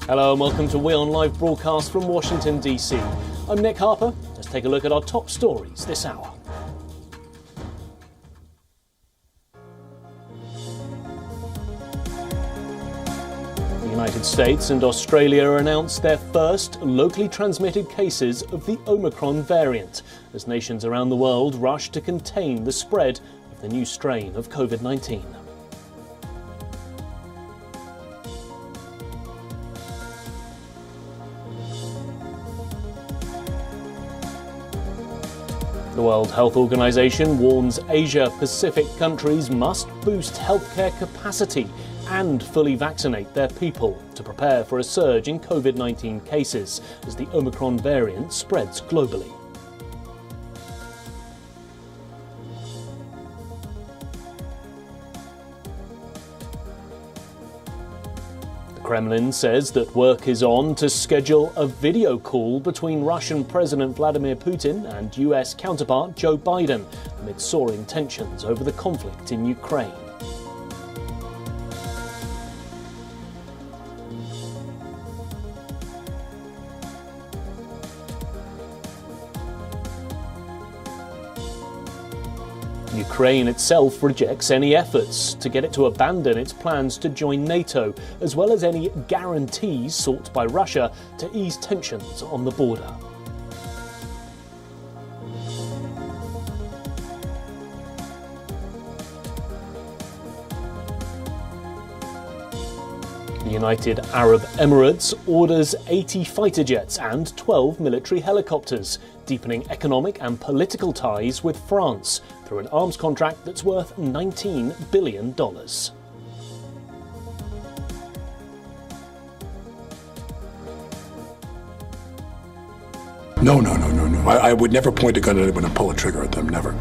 Hello and welcome to WION Live Broadcast from Washington, D.C. I'm Nick Harper. Let's take a look at our top stories this hour. The United States and Australia announced their first locally transmitted cases of the Omicron variant, as nations around the world rush to contain the spread of the new strain of COVID-19. The World Health Organization warns Asia-Pacific countries must boost healthcare capacity and fully vaccinate their people to prepare for a surge in COVID-19 cases as the Omicron variant spreads globally. The Kremlin says that work is on to schedule a video call between Russian President Vladimir Putin and US counterpart Joe Biden amid soaring tensions over the conflict in Ukraine. Ukraine itself rejects any efforts to get it to abandon its plans to join NATO, as well as any guarantees sought by Russia to ease tensions on the border. The United Arab Emirates orders 80 fighter jets and 12 military helicopters, deepening economic and political ties with France through an arms contract that's worth $19 billion. No. I would never point a gun at anyone and pull a trigger at them, never.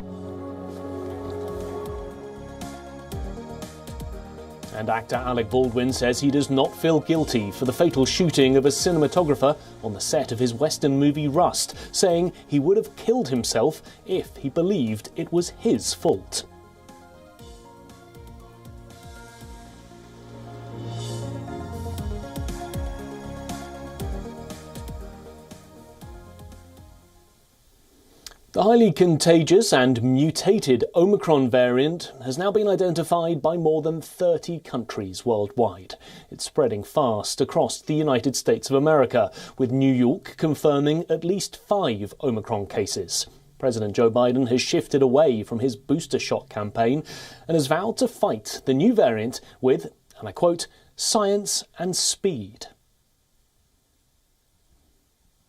And actor Alec Baldwin says he does not feel guilty for the fatal shooting of a cinematographer on the set of his Western movie Rust, saying he would have killed himself if he believed it was his fault. The highly contagious and mutated Omicron variant has now been identified by more than 30 countries worldwide. It's spreading fast across the United States of America, with New York confirming at least 5 Omicron cases. President Joe Biden has shifted away from his booster shot campaign and has vowed to fight the new variant with, and I quote, science and speed.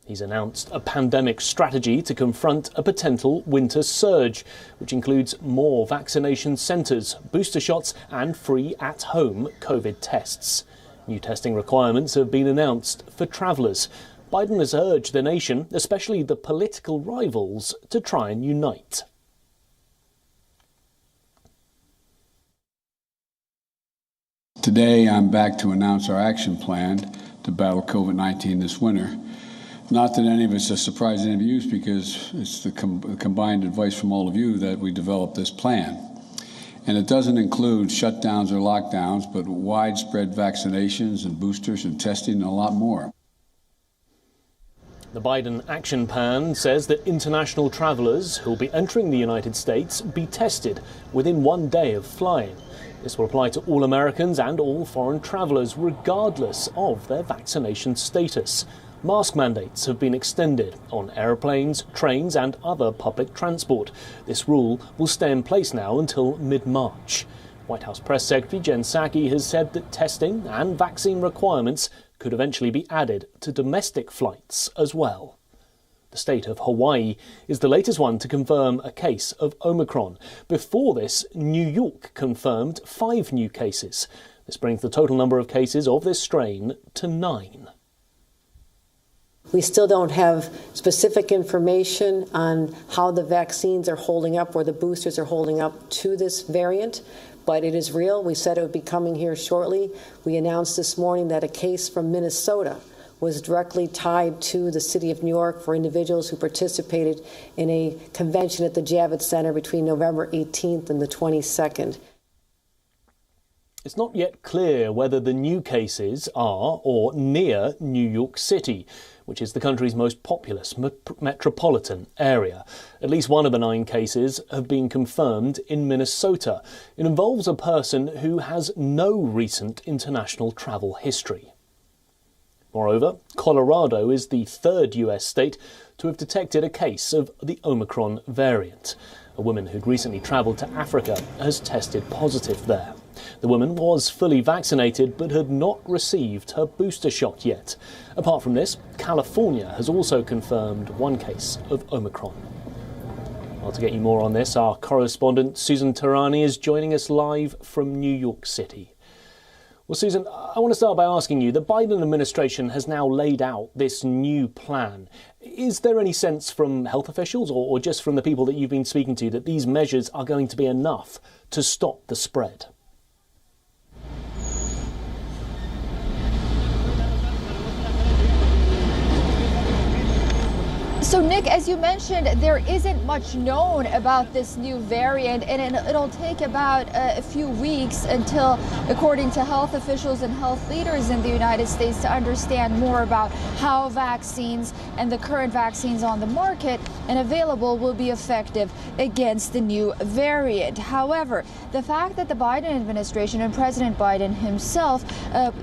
He's announced a pandemic strategy to confront a potential winter surge, which includes more vaccination centres, booster shots and free at-home COVID tests. New testing requirements have been announced for travellers. Biden has urged the nation, especially the political rivals, to try and unite. Today, I'm back to announce our action plan to battle COVID-19 this winter. Not that any of it's a surprise to any of you, because it's the combined advice from all of you that we developed this plan. And it doesn't include shutdowns or lockdowns, but widespread vaccinations and boosters and testing and a lot more. The Biden action plan says that international travellers who will be entering the United States be tested within 1 day of flying. This will apply to all Americans and all foreign travellers, regardless of their vaccination status. Mask mandates have been extended on aeroplanes, trains and other public transport. This rule will stay in place now until mid-March. White House Press Secretary Jen Psaki has said that testing and vaccine requirements could eventually be added to domestic flights as well. The state of Hawaii is the latest one to confirm a case of Omicron. Before this, New York confirmed 5 new cases. This brings the total number of cases of this strain to 9. We still don't have specific information on how the vaccines are holding up or the boosters are holding up to this variant, but it is real. We said it would be coming here shortly. We announced this morning that a case from Minnesota was directly tied to the city of New York for individuals who participated in a convention at the Javits Center between November 18th and the 22nd. It's not yet clear whether the new cases are or near New York City, which is the country's most populous metropolitan area. At least one of the 9 cases have been confirmed in Minnesota. It involves a person who has no recent international travel history. Moreover, Colorado is the 3rd US state to have detected a case of the Omicron variant. A woman who'd recently travelled to Africa has tested positive there. The woman was fully vaccinated but had not received her booster shot yet. Apart from this, California has also confirmed 1 case of Omicron. Well, to get you more on this, our correspondent Susan Tarani is joining us live from New York City. Well, Susan, I want to start by asking you, the Biden administration has now laid out this new plan. Is there any sense from health officials or just from the people that you've been speaking to that these measures are going to be enough to stop the spread? So, Nick, as you mentioned, there isn't much known about this new variant, and it'll take about a few weeks until, according to health officials and health leaders in the United States, to understand more about how vaccines and the current vaccines on the market and available will be effective against the new variant. However, the fact that the Biden administration and President Biden himself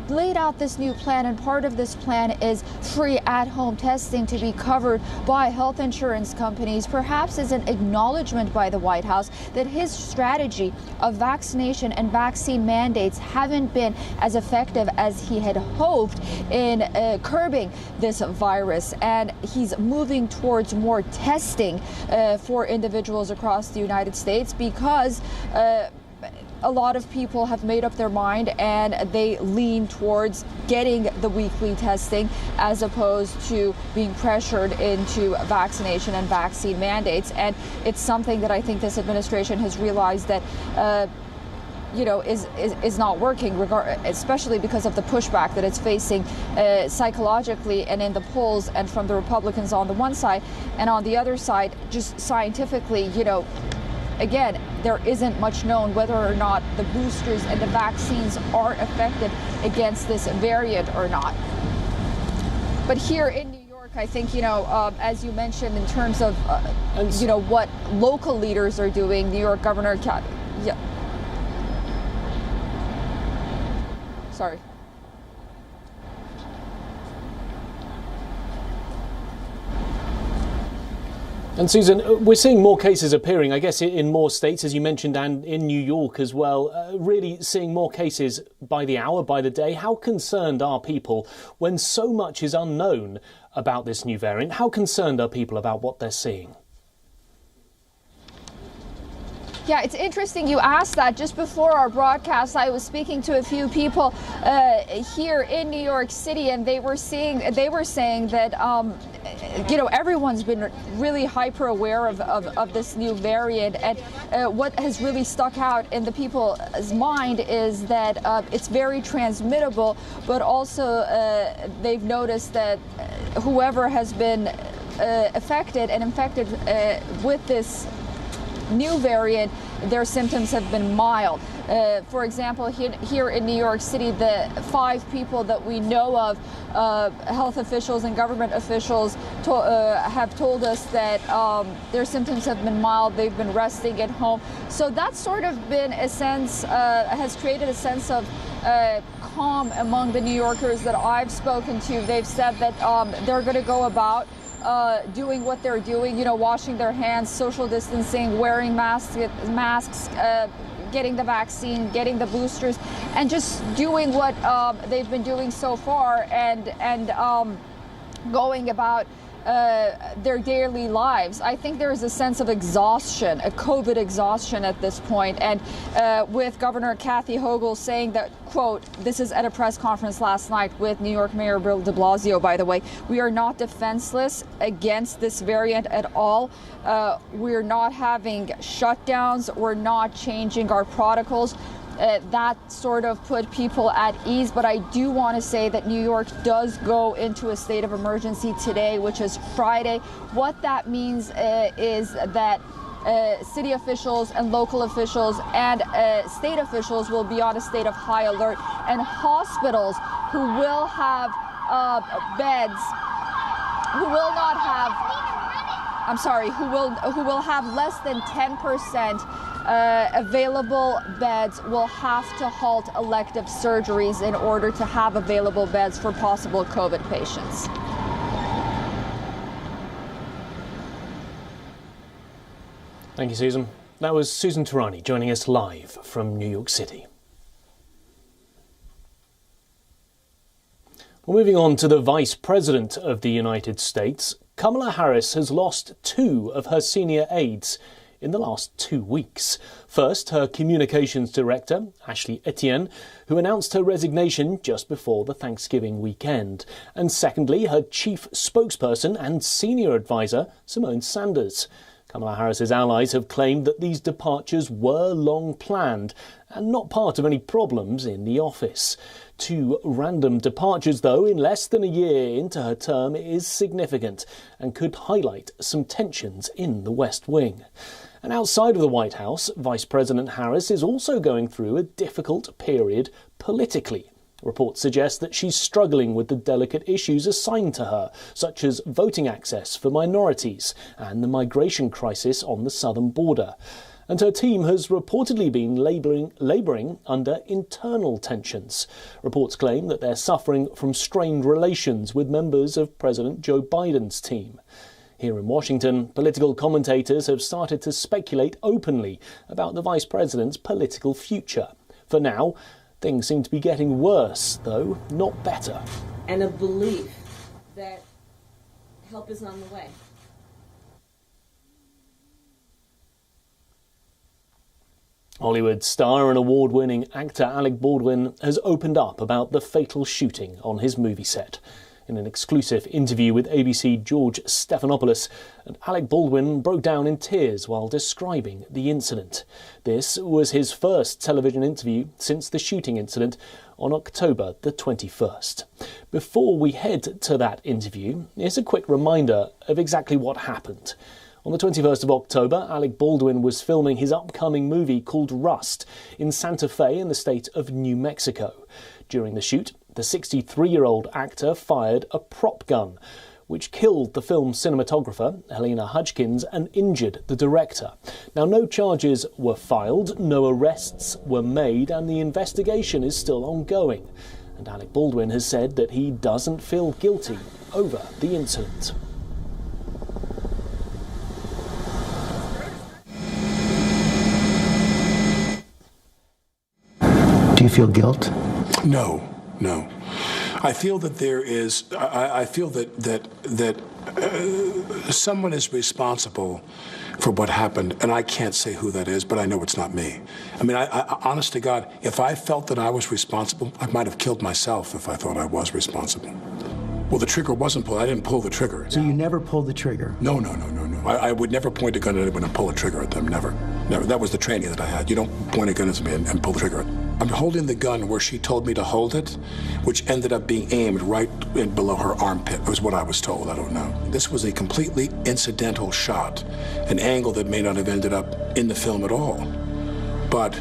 laid out this new plan, and part of this plan is free at-home testing to be covered by health insurance companies, perhaps is an acknowledgement by the White House that his strategy of vaccination and vaccine mandates haven't been as effective as he had hoped in curbing this virus. And he's moving towards more testing for individuals across the United States because a lot of people have made up their mind and they lean towards getting the weekly testing as opposed to being pressured into vaccination and vaccine mandates. And it's something that I think this administration has realized that is not working, especially because of the pushback that it's facing psychologically and in the polls and from the Republicans on the one side, and on the other side, just scientifically, again, there isn't much known whether or not the boosters and the vaccines are effective against this variant or not. But here in New York, I think, as you mentioned, in terms of, what local leaders are doing, New York Governor Sorry. And Susan, we're seeing more cases appearing, I guess, in more states, as you mentioned, and in New York as well, really seeing more cases by the hour, by the day. How concerned are people when so much is unknown about this new variant? How concerned are people about what they're seeing? Yeah, it's interesting you asked that. Just before our broadcast, I was speaking to a few people here in New York City, and they were saying that everyone's been really hyper aware of this new variant, and what has really stuck out in the people's mind is that it's very transmittable, but also they've noticed that whoever has been affected and infected with this new variant, their symptoms have been mild. For example, here in New York City, the 5 people that we know of, health officials and government officials have told us that their symptoms have been mild. They've been resting at home. So that's sort of been a sense, has created a sense of calm among the New Yorkers that I've spoken to. They've said that they're going to go about doing what they're doing, washing their hands, social distancing, wearing masks, getting the vaccine, getting the boosters, and just doing what they've been doing so far, and going about their daily lives. I think there is a sense of exhaustion, a COVID exhaustion at this point, and with Governor Kathy Hochul saying that, quote, this is at a press conference last night with New York Mayor Bill de Blasio, by the way, we are not defenseless against this variant at all. We're not having shutdowns. We're not changing our protocols. That sort of put people at ease. But I do want to say that New York does go into a state of emergency today, which is Friday. What that means is that city officials and local officials and state officials will be on a state of high alert, and hospitals who will have beds, who will not have, I'm sorry, who will have less than 10% available beds will have to halt elective surgeries in order to have available beds for possible COVID patients. Thank you, Susan. That was Susan Tarani joining us live from New York City. Well, moving on to the Vice President of the United States, Kamala Harris has lost 2 of her senior aides in the last 2 weeks. First, her communications director, Ashley Etienne, who announced her resignation just before the Thanksgiving weekend. And secondly, her chief spokesperson and senior advisor, Simone Sanders. Kamala Harris's allies have claimed that these departures were long planned and not part of any problems in the office. 2 random departures, though, in less than a year into her term is significant and could highlight some tensions in the West Wing. And outside of the White House, Vice President Harris is also going through a difficult period politically. Reports suggest that she's struggling with the delicate issues assigned to her, such as voting access for minorities and the migration crisis on the southern border. And her team has reportedly been labouring under internal tensions. Reports claim that they're suffering from strained relations with members of President Joe Biden's team. Here in Washington, political commentators have started to speculate openly about the vice president's political future. For now, things seem to be getting worse, though not better. And a belief that help is on the way. Hollywood star and award-winning actor Alec Baldwin has opened up about the fatal shooting on his movie set. In an exclusive interview with ABC George Stephanopoulos, Alec Baldwin broke down in tears while describing the incident. This was his first television interview since the shooting incident on October the 21st. Before we head to that interview, here's a quick reminder of exactly what happened. On the 21st of October, Alec Baldwin was filming his upcoming movie called Rust in Santa Fe in the state of New Mexico. During the shoot, the 63-year-old actor fired a prop gun, which killed the film's cinematographer, Helena Hudgkins, and injured the director. Now, no charges were filed, no arrests were made, and the investigation is still ongoing. And Alec Baldwin has said that he doesn't feel guilty over the incident. Do you feel guilt? No. I feel that there is. I feel that someone is responsible for what happened, and I can't say who that is, but I know it's not me. I mean, I honest to God, if I felt that I was responsible, I might have killed myself if I thought I was responsible. Well, the trigger wasn't pulled. I didn't pull the trigger. So you never pulled the trigger? No. I would never point a gun at anyone and pull a trigger at them. Never. That was the training that I had. You don't point a gun at me and pull the trigger. I'm holding the gun where she told me to hold it, which ended up being aimed right below her armpit. It was what I was told. I don't know. This was a completely incidental shot, an angle that may not have ended up in the film at all. But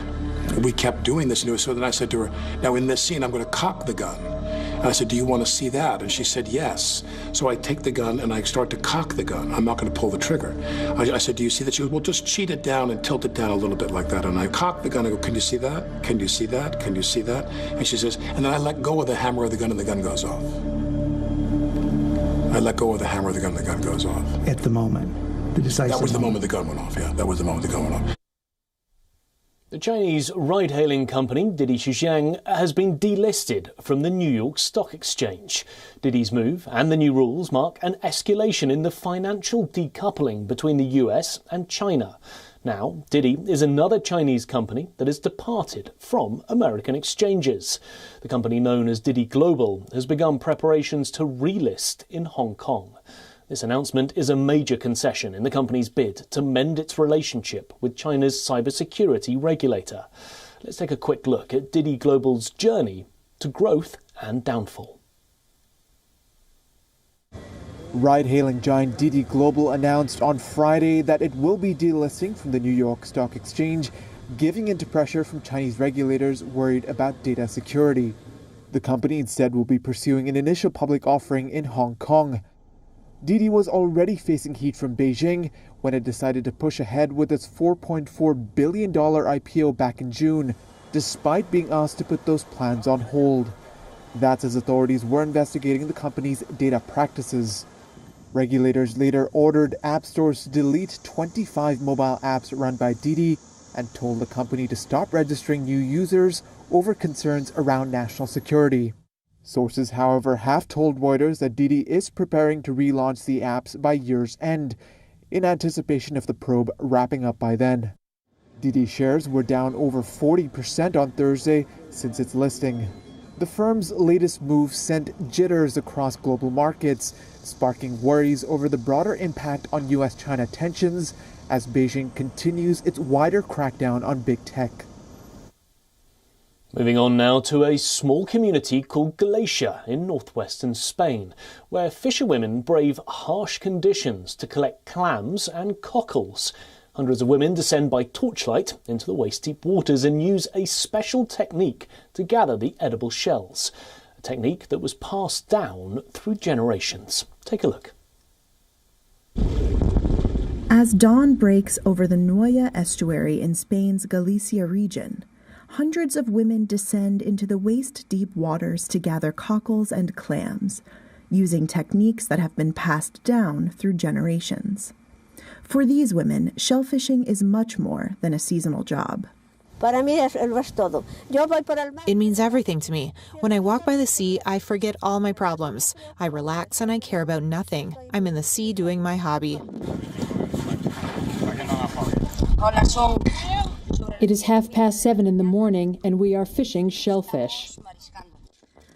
we kept doing this, and so then I said to her, now in this scene, I'm going to cock the gun. And I said, do you want to see that? And she said, yes. So I take the gun and I start to cock the gun. I'm not going to pull the trigger. I said, do you see that? She goes, well, just cheat it down and tilt it down a little bit like that. And I cock the gun. I go, can you see that? Can you see that? Can you see that? And she says, and then I let go of the hammer of the gun and the gun goes off. I let go of the hammer of the gun and the gun goes off. At the moment, the decisive That was the moment the gun went off, yeah. That was the moment the gun went off. The Chinese ride-hailing company Didi has been delisted from the New York Stock Exchange. Didi's move and the new rules mark an escalation in the financial decoupling between the US and China. Now, Didi is another Chinese company that has departed from American exchanges. The company known as Didi Global has begun preparations to relist in Hong Kong. This announcement is a major concession in the company's bid to mend its relationship with China's cybersecurity regulator. Let's take a quick look at Didi Global's journey to growth and downfall. Ride-hailing giant Didi Global announced on Friday that it will be delisting from the New York Stock Exchange, giving into pressure from Chinese regulators worried about data security. The company instead will be pursuing an initial public offering in Hong Kong. Didi was already facing heat from Beijing when it decided to push ahead with its $4.4 billion IPO back in June, despite being asked to put those plans on hold. That's as authorities were investigating the company's data practices. Regulators later ordered app stores to delete 25 mobile apps run by Didi and told the company to stop registering new users over concerns around national security. Sources, however, have told Reuters that Didi is preparing to relaunch the apps by year's end, in anticipation of the probe wrapping up by then. Didi shares were down over 40% on Thursday since its listing. The firm's latest move sent jitters across global markets, sparking worries over the broader impact on U.S.-China tensions as Beijing continues its wider crackdown on big tech. Moving on now to a small community called Galicia in northwestern Spain, where fisherwomen brave harsh conditions to collect clams and cockles. Hundreds of women descend by torchlight into the waist-deep waters and use a special technique to gather the edible shells, a technique that was passed down through generations. Take a look. As dawn breaks over the Noya estuary in Spain's Galicia region, hundreds of women descend into the waist-deep waters to gather cockles and clams, using techniques that have been passed down through generations. For these women, shellfishing is much more than a seasonal job. It means everything to me. When I walk by the sea, I forget all my problems. I relax and I care about nothing. I'm in the sea doing my hobby. It is 7:30 in the morning and we are fishing shellfish.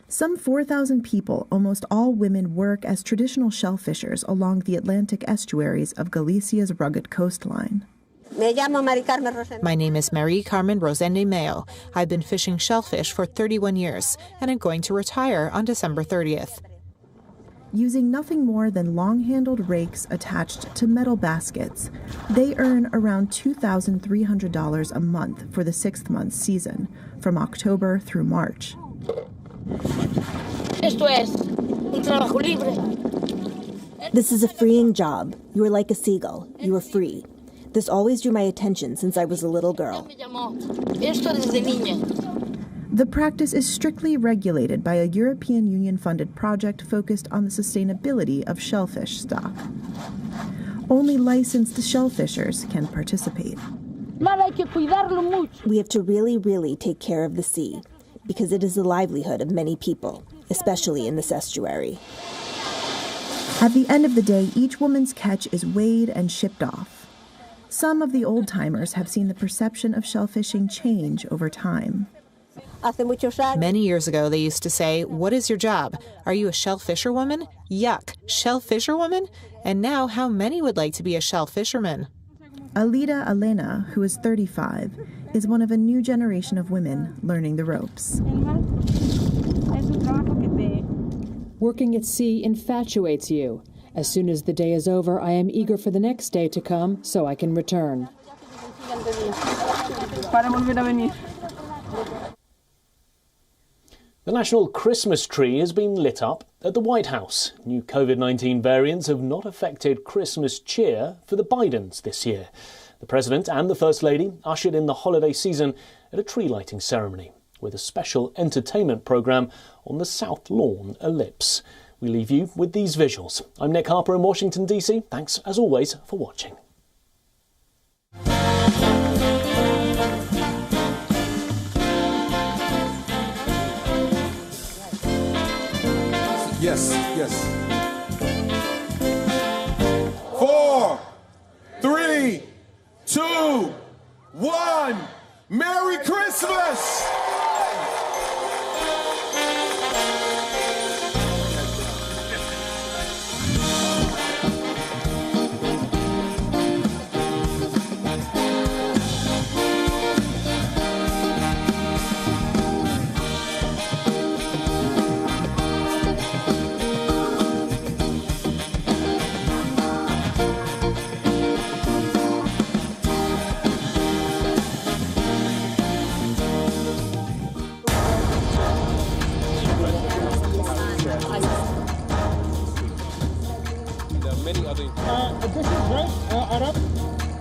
Some 4,000 people, almost all women, work as traditional shellfishers along the Atlantic estuaries of Galicia's rugged coastline. My name is Marie Carmen Rosende Mayo. I've been fishing shellfish for 31 years, and I'm going to retire on December 30th. Using nothing more than long-handled rakes attached to metal baskets, they earn around $2,300 a month for the 6-month season, from October through March. This is a freeing job. You are like a seagull. You are free. This always drew my attention since I was a little girl. The practice is strictly regulated by a European Union-funded project focused on the sustainability of shellfish stock. Only licensed shellfishers can participate. We have to really take care of the sea, because it is the livelihood of many people, especially in this estuary. At the end of the day, each woman's catch is weighed and shipped off. Some of the old-timers have seen the perception of shellfishing change over time. Many years ago, they used to say, "What is your job? Are you a shellfisherwoman? Yuck, shellfisherwoman?" And now, how many would like to be a shellfisherman? Alida Elena, who is 35, is one of a new generation of women learning the ropes. Working at sea infatuates you. As soon as the day is over, I am eager for the next day to come so I can return. The national Christmas tree has been lit up at the White House. New COVID-19 variants have not affected Christmas cheer for the Bidens this year. The President and the First Lady ushered in the holiday season at a tree lighting ceremony with a special entertainment programme on the South Lawn Ellipse. We leave you with these visuals. I'm Nick Harper in Washington, D.C. Thanks, as always, for watching. Yes. 4, 3, 2, 1. Merry Christmas! many other... This is great, Arab.